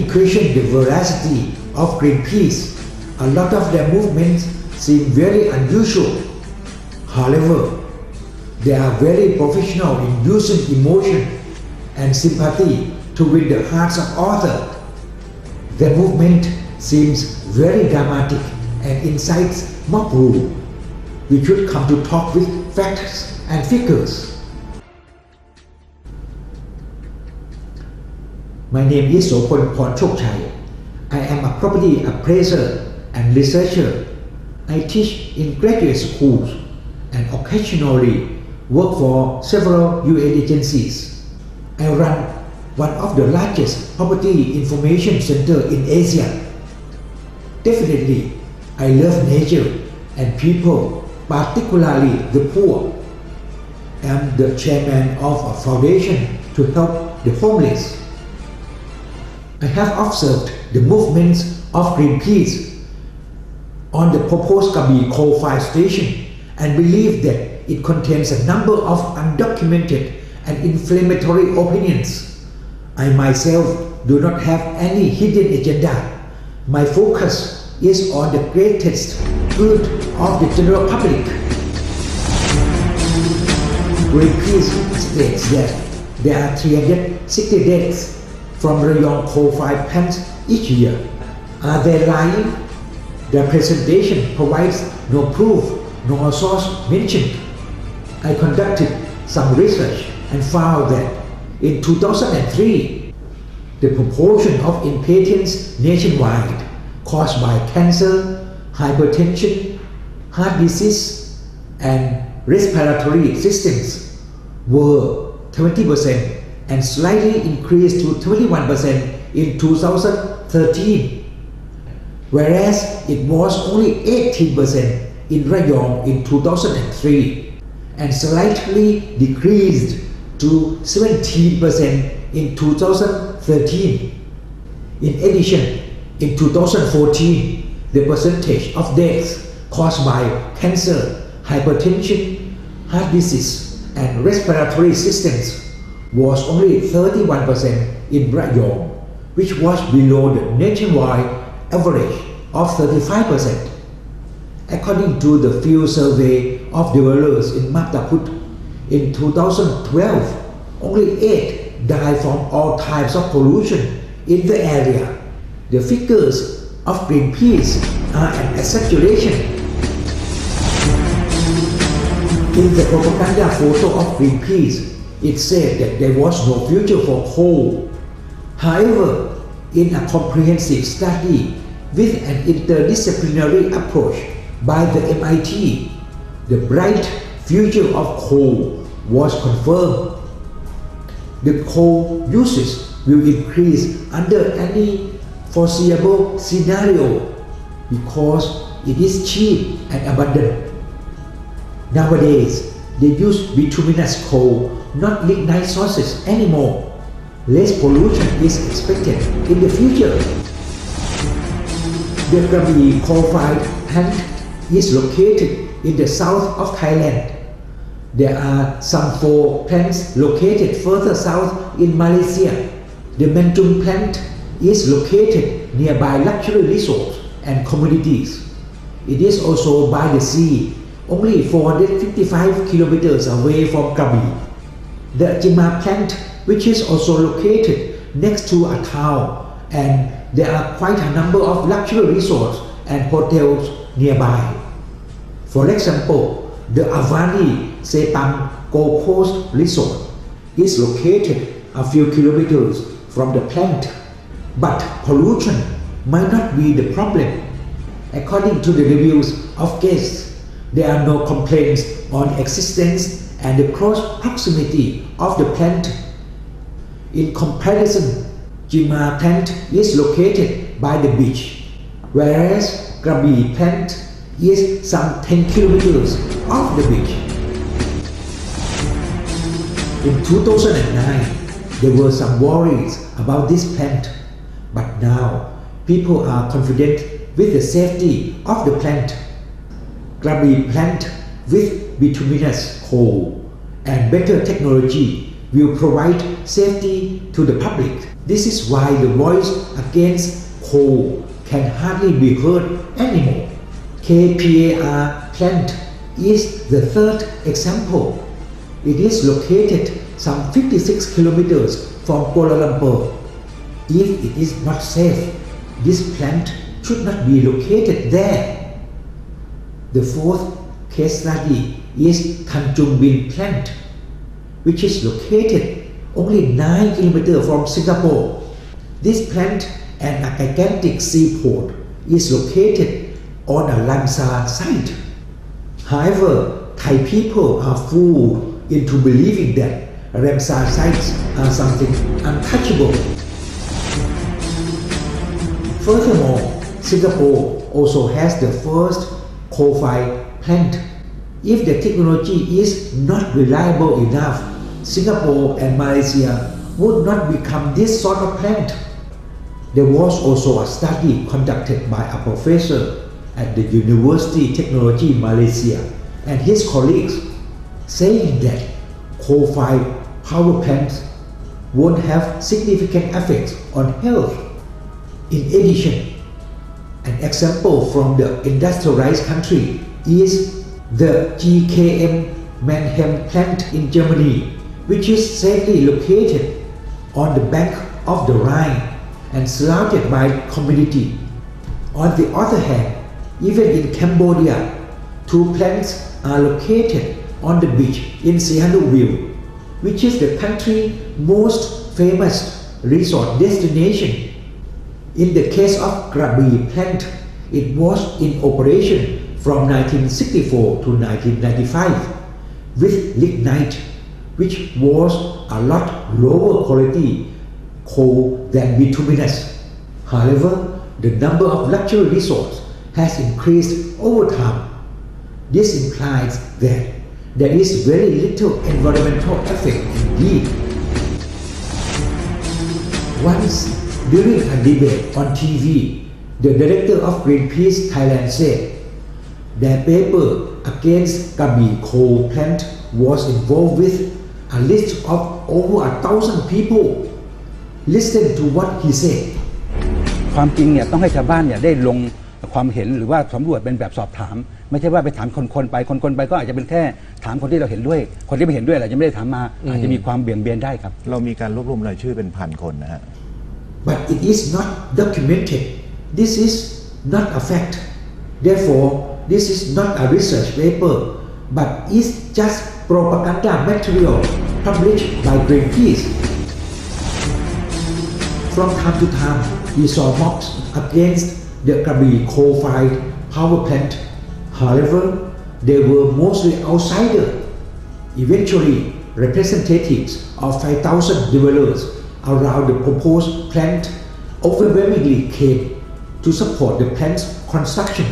many question the veracity of Greenpeace. A lot of their movements seem very unusual. However, they are very professional in using emotion and sympathy to win the hearts of others. Their movement seems very dramatic and incites mob rule. We should come to talk with facts and figures. My name is Sopon Pornchokchai. I am a property appraiser and researcher. I teach in graduate schools and occasionally work for several UN agencies. I run one of the largest property information centers in Asia. Definitely, I love nature and people, particularly the poor. I am the chairman of a foundation to help the homeless. I have observed the movements of Greenpeace on the proposed Krabi coal-fired station and believe that it contains a number of undocumented and inflammatory opinions. I myself do not have any hidden agenda. My focus is on the greatest good of the general public. Greenpeace states that there are 360 deaths from Rayong coal-fired plants each year. Are they lying? Their presentation provides no proof nor source mentioned. I conducted some research and found that in 2003, the proportion of inpatients nationwide caused by cancer, hypertension, heart disease, and respiratory systems were 20% and slightly increased to 21% in 2013, whereas it was only 18% in Rayong in 2003 and slightly decreased to 17% in 2013. In addition, in 2014, the percentage of deaths caused by cancer, hypertension, heart disease, and respiratory systems was only 31% in Rayong, which was below the nationwide average of 35%. According to the field survey of dwellers in Mataput, in 2012, only 8 died from all types of pollution in the area. The figures of Greenpeace are an exaggeration. In the propaganda photo of Greenpeace, it said that there was no future for coal. However, in a comprehensive study with an interdisciplinary approach by the MIT, the bright future of coal was confirmed. The coal usage will increase under any foreseeable scenario because it is cheap and abundant. Nowadays, they use bituminous coal, not lignite sources anymore. Less pollution is expected in the future. The Krabi coal-fired plant is located in the south of Thailand. There are some 4 plants located further south in Malaysia. The Mentum plant is located nearby luxury resorts and communities. It is also by the sea, only 455 kilometers away from Krabi. The Jima plant, which is also located next to a town, and there are quite a number of luxury resorts and hotels nearby. For example, the Avani Sepang Gold Coast Resort is located a few kilometers from the plant, but pollution might not be the problem. According to the reviews of guests, there are no complaints on existence and the close proximity of the plant. In comparison, Jima plant is located by the beach, whereas Krabi plant is some 10 kilometers off the beach. In 2009, there were some worries about this plant, but now people are confident with the safety of the plant. Krabi plant with bituminous coal and better technology will provide safety to the public. This is why the voice against coal can hardly be heard anymore. KPAR plant is the third example. It is located some 56 kilometers from Kuala Lumpur. If it is not safe, this plant should not be located there. The fourth case study is Tanjung Bin plant, which is located only 9 kilometers from Singapore. This plant and a gigantic seaport is located on a Ramsar site. However, Thai people are fooled into believing that Ramsar sites are something untouchable. Furthermore, Singapore also has the first coal-fired plant. If the technology is not reliable enough, Singapore and Malaysia would not become this sort of plant. There was also a study conducted by a professor at the University Technology Malaysia and his colleagues saying that coal-fired power plants won't have significant effects on health. In addition, an example from the industrialized country is the GKM Mannheim plant in Germany, which is safely located on the bank of the Rhine and surrounded by community. On the other hand, even in Cambodia, two plants are located on the beach in Sihanoukville, which is the country's most famous resort destination. In the case of Krabi plant, it was in operation from 1964 to 1995 with lignite, which was a lot lower quality coal than bituminous. However, the number of luxury resorts has increased over time. This implies that there is very little environmental effect indeed. Once, during a debate on TV, the director of Greenpeace Thailand said their paper against Krabi coal plant was involved with a list of over 1,000 people. Listen to what he said. ความจริงเนี่ยต้องให้ชาวบ้านเนี่ยได้ลงความเห็นหรือว่าสำรวจเป็นแบบสอบถามไม่ใช่ว่าไปถามคนๆไปคนๆไปก็อาจจะเป็นแค่ถามคนที่เราเห็นด้วยคนที่ไม่เห็นด้วยอาจจะไม่ได้ถามมาอาจจะมีความเบี่ยงเบนได้ครับเรามีการรวบรวมรายชื่อเป็นพันคนนะฮะ But it is not documented. This is not a fact. Therefore, this is not a research paper, but is just propaganda material published by Greenpeace. From time to time, we saw mobs against the Krabi coal-fired power plant. However, they were mostly outsiders. Eventually, representatives of 5,000 developers around the proposed plant overwhelmingly came to support the plant's construction.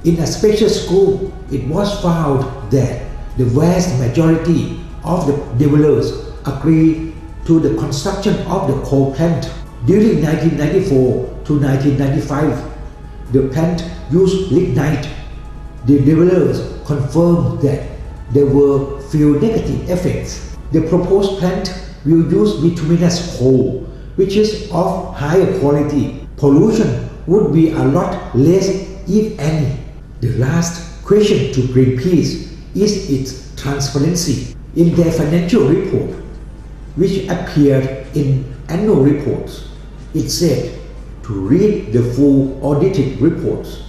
In a special school, it was found that the vast majority of the developers agreed to the construction of the coal plant. During 1994 to 1995, the plant used lignite. The developers confirmed that there were few negative effects. The proposed plant will use bituminous coal, which is of higher quality. Pollution would be a lot less, if any. The last question to Greenpeace is its transparency. In their financial report, which appeared in annual reports, it said to read the full audited reports.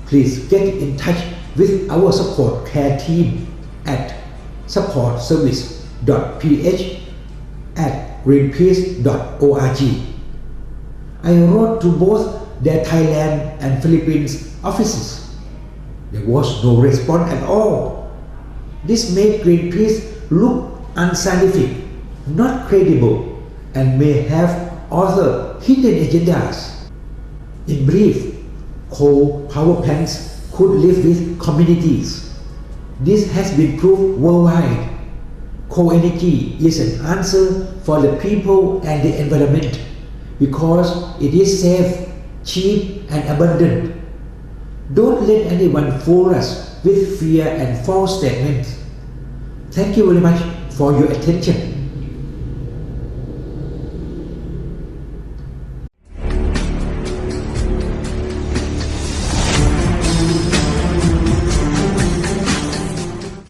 Please get in touch with our support care team at supportservice.ph@greenpeace.org. I wrote to both their Thailand and Philippines offices. There was no response at all. This made Greenpeace look unscientific, not credible, and may have other hidden agendas. In brief, coal power plants could live with communities. This has been proved worldwide. Coal energy is an answer for the people and the environment because it is safe, cheap, and abundant. Don't let anyone fool us with fear and false statements. Thank you very much for your attention.